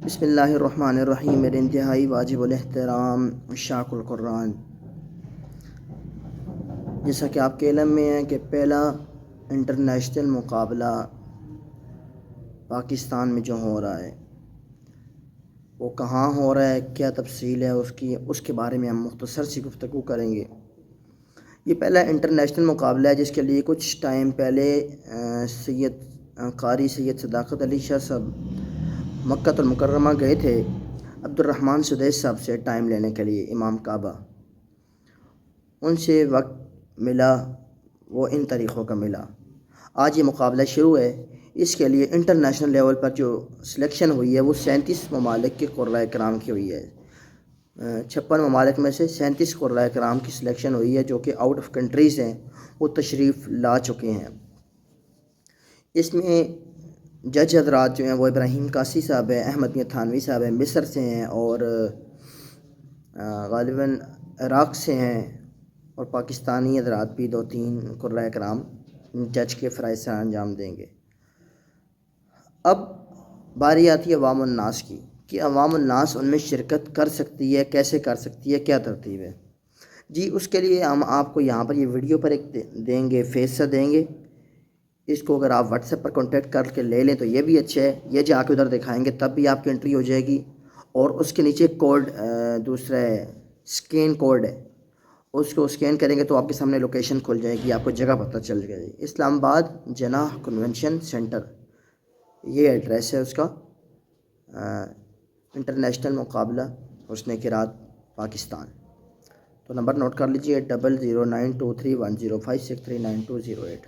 بسم اللہ الرحمن الرحیم. میرے انتہائی واجب الاحترام عشاق القرآن، جیسا کہ آپ کے علم میں ہے کہ پہلا انٹرنیشنل مقابلہ پاکستان میں جو ہو رہا ہے وہ کہاں ہو رہا ہے، کیا تفصیل ہے اس کے بارے میں ہم مختصر سی گفتگو کریں گے. یہ پہلا انٹرنیشنل مقابلہ ہے جس کے لیے کچھ ٹائم پہلے قاری سید صداقت علی شاہ صاحب مکہ المکرمہ گئے تھے عبد الرحمن سدیس صاحب سے ٹائم لینے کے لیے. امام کعبہ ان سے وقت ملا، وہ ان طریقوں کا ملا. آج یہ مقابلہ شروع ہے. اس کے لیے انٹرنیشنل لیول پر جو سلیکشن ہوئی ہے وہ 37 ممالک کے قرۂ کرام کی ہوئی ہے. 56 ممالک میں سے 37 قرۂ کرام کی سلیکشن ہوئی ہے جو کہ آؤٹ آف کنٹریز ہیں، وہ تشریف لا چکے ہیں. اس میں جج حضرات جو ہیں وہ ابراہیم قاسی صاحب ہیں، احمد میاں تھانوی صاحب ہیں، مصر سے ہیں، اور غالباً عراق سے ہیں، اور پاکستانی حضرات بھی 2-3 قرۂ کرام جج کے فرائض سے انجام دیں گے. اب باری آتی ہے عوام الناس کی کہ عوام الناس ان میں شرکت کر سکتی ہے، کیسے کر سکتی ہے، کیا ترتیب ہے. جی اس کے لیے ہم آپ کو یہاں پر یہ ویڈیو پر ایک دیں گے، فیس سے دیں گے. اس کو اگر آپ واٹس ایپ پر کانٹیکٹ کر کے لے لیں تو یہ بھی اچھا ہے. یہ جا کے ادھر دکھائیں گے تب بھی آپ کی انٹری ہو جائے گی. اور اس کے نیچے کوڈ دوسرا اسکین کوڈ ہے، اس کو اسکین کریں گے تو آپ کے سامنے لوکیشن کھل جائے گی، آپ کو جگہ پتہ چل جائے گی. اسلام آباد جناح کنونشن سینٹر یہ ایڈریس ہے اس کا. انٹرنیشنل مقابلہ حسن قرات پاکستان. تو نمبر نوٹ کر لیجیے 00923105639208.